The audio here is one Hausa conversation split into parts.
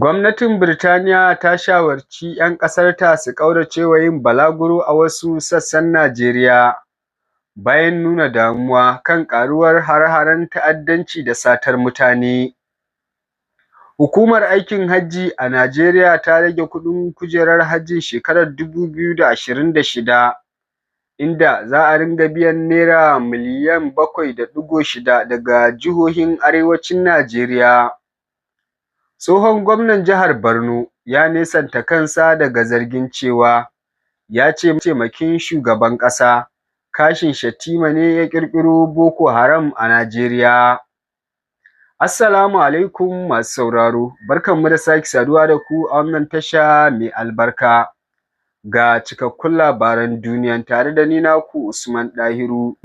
Gwamnatin Birtaniya ta shawarci ‘yan ƙasarta su ƙauracewa yin balaguro a wasu sassan Najeriya bayan nuna damuwa kan ƙaruwar hare-haren ta'addanci da satar mutane. Hukumar Aikin Hajji a Najeriya ta rage kuɗin kujerar hajjin shekarar 2026, inda za a ringa biyan Naira miliyan 7.6 daga jihohin Arewacin Najeriya. Tsohon gwamnan jihar Borno ya nesanta kansa daga zargin cewa ya ce mataimakin shugaban ƙasa Kashim Shettima ne ya ƙirƙiro Boko Haram a Najeriya. Assalamu alaikum masu sauraro, barkanmu da sake saduwa da ku a wannan tasha mai albarka. Ga cikakkun labaran duniyan tare da ni naku Usman Dahiru.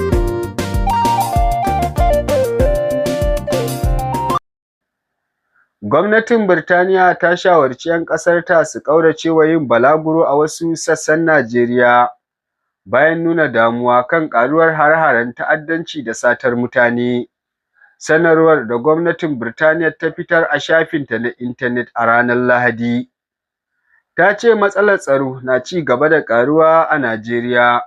Gwamnatin Birtaniya ta shawarci ‘yan ƙasarta su ƙauracewa yin balaguro a wasu sassan Najeriya bayan nuna damuwa kan ƙaruwar hare-haren ta'addanci da satar mutane. Sanarwar da gwamnatin Birtaniya ta fitar a shafinta na intanet a ranar Lahadi ta ce matsalar tsaro na ci gaba da ƙaruwa a Najeriya,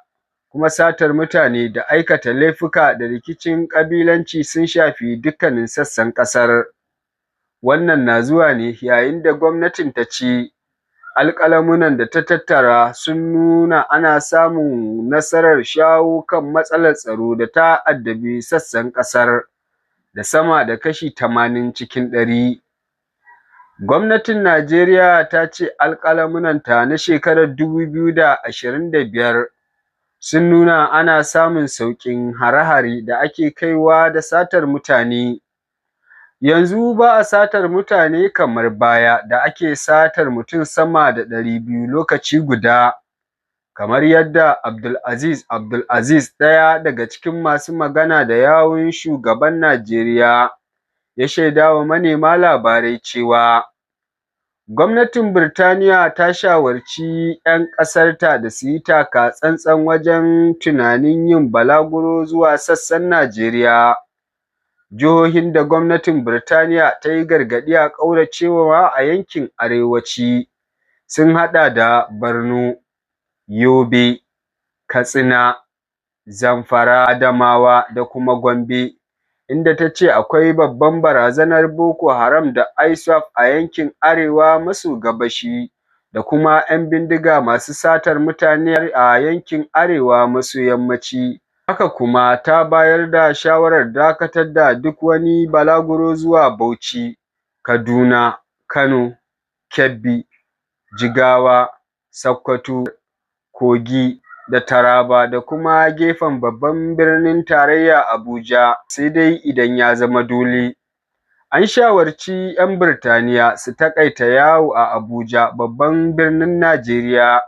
kuma satar mutane da aikata laifuka da rikicin ƙabilanci sun shafi dukkanin sassan ƙasar. Wannan na zuwa ne yayin da gwamnatin ta ce alƙalamunan da ta tattara sun nuna ana samun nasarar shawo kan matsalar tsaro da ta addabi sassan ƙasar da sama da kashi 80 cikin 100. Gwamnatin Najeriya ta ce alƙalamunanta na shekarar 2025 sun nuna ana samun sauƙin hare-hare da ake kaiwa da satar mutane. Yanzu ba a satar mutane kamar baya da ake satar mutum sama da 200 lokaci guda, kamar yadda Abdulaziz, ɗaya daga cikin masu magana da yawun shugaban Najeriya, ya shaidawa manema labarai cewa gwamnatin Birtaniya ta shawarci ‘yan ƙasarta da su yi taka tsantsan wajen tunanin yin balaguro zuwa sassan Najeriya. Jihohin da gwamnatin Birtaniya ta yi gargaɗi a ƙauracewa a yankin arewaci sun haɗa da Borno, Yobe, Katsina, Zamfara, Adamawa da kuma Gombe, inda ta ce akwai babbar barazanar Boko Haram da ISWAP a yankin arewa maso gabashi da kuma ‘yan bindiga masu satar mutane a yankin arewa maso yammaci. Haka kuma ta bayar da shawarar dakatar da duk wani balaguro zuwa Bauchi, Kaduna, Kano, Kebbi, Jigawa, Sokoto, Kogi da Taraba da kuma gefen babban birnin tarayya Abuja, sai dai idan ya zama dole. An shawarci ‘yan Birtaniya su taƙaita yawo a Abuja, babban birnin Najeriya,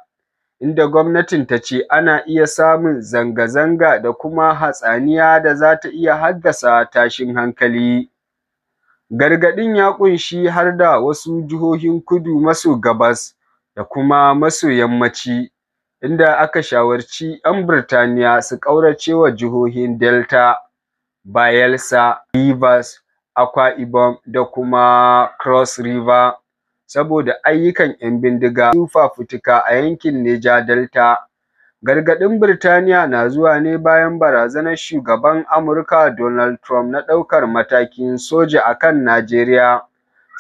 inda gwamnatin ta ce ana iya samun zanga-zanga da kuma hatsaniya da za ta iya haddasa tashin hankali. Gargaɗin ya ƙunshi har da wasu jihohin kudu maso gabas da kuma maso yammaci, inda aka shawarci ‘yan Birtaniya su ƙauracewa jihohin Delta, Bayelsa, Rivers, Akwa Ibom da kuma Cross River saboda ayyukan ‘yan bindiga masu fafutuka a yankin Niger Delta. Gargaɗin Birtaniya na zuwa ne bayan barazanar shugaban Amurka Donald Trump na ɗaukar matakin soja a kan Najeriya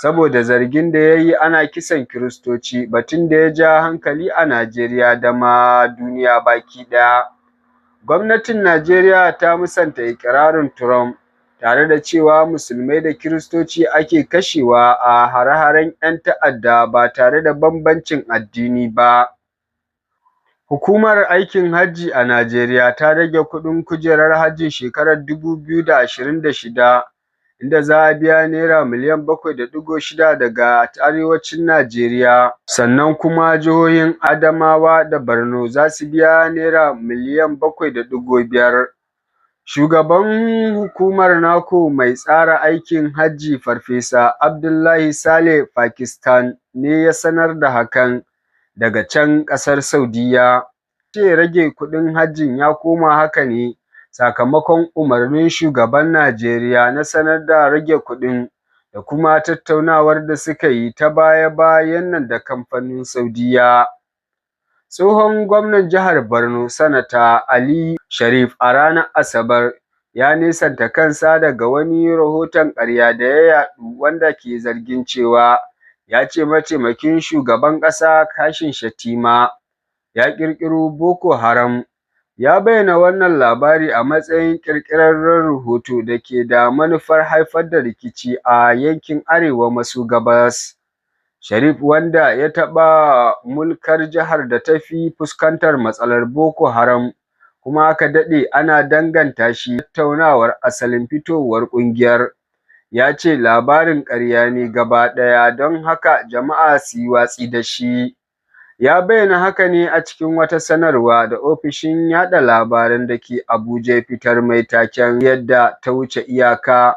saboda zargin da ya yi ana kisan Kiristoci, batun da ya ja hankali a Najeriya da ma duniya baki ɗaya. Gwamnatin Najeriya ta musanta iƙirarin Trump, tare da cewa Musulmai da Kiristoci ake kashewa a hare-haren ‘yan ta'adda ba tare da bambancin addini ba. Hukumar Aikin Hajji a Najeriya ta rage kuɗin kujerar hajjin shekarar 2026, inda za a biya Naira miliyan 7.6 daga arewacin Najeriya, sannan kuma jihohin Adamawa da Borno za su biya Naira miliyan 7.5. Shugaban hukumar NACO mai tsara aikin hajji Farfesa Abdullahi Saleh Pakistan ne ya sanar da hakan daga can ƙasar Saudiyya. Ce rage kuɗin hajjin ya koma haka ne sakamakon umarnin shugaban Najeriya na sanar da rage kuɗin da kuma tattaunawar da suka yi ta baya-bayan nan da kamfanin Saudiyya. Tsohon gwamnan jihar Borno Sanata Ali Sharif a ranar Asabar ya nesanta kansa daga wani rahoton ƙarya da ya yaɗu wanda ke zargin cewa ya ce mataimakin shugaban ƙasa Kashim Shettima ya ƙirƙiro Boko Haram. Ya bayyana wannan labari a matsayin ƙirƙirarren rahoto da ke da manufar haifar da rikici a yankin arewa maso gabas. Sharif, wanda ya taɓa mulkar jihar da ta fi fuskantar matsalar Boko Haram kuma aka daɗe ana danganta shi da tattaunawar asalin fitowar ƙungiyar, ya ce labarin ƙarya ne gaba ɗaya don haka jama'a su yi watsi da shi. Ya bayyana haka ne a cikin wata sanarwa da ofishin yaɗa labaran da ke Abuja ya fitar mai taken "Yadda ta wuce iyaka".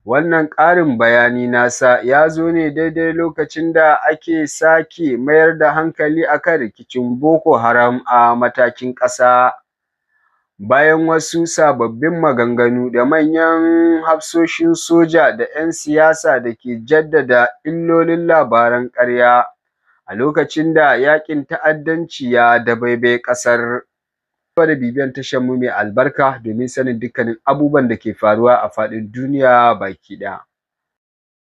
Wannan ƙarin bayani nasa ya zo ne daidai lokacin da ake sake mayar da hankali akan rikicin Boko Haram a matakin ƙasa, bayan wasu sababbin maganganu da manyan hafsoshin soja da 'yan siyasa da ke jaddada illolin labaran ƙarya a lokacin da yaƙin ta'addanci ya dabaibaye ƙasar. Da bibiyan tashar mu mai albarka domin sanin dukkanin abubuwan da ke faruwa a faɗin duniya baki ɗaya.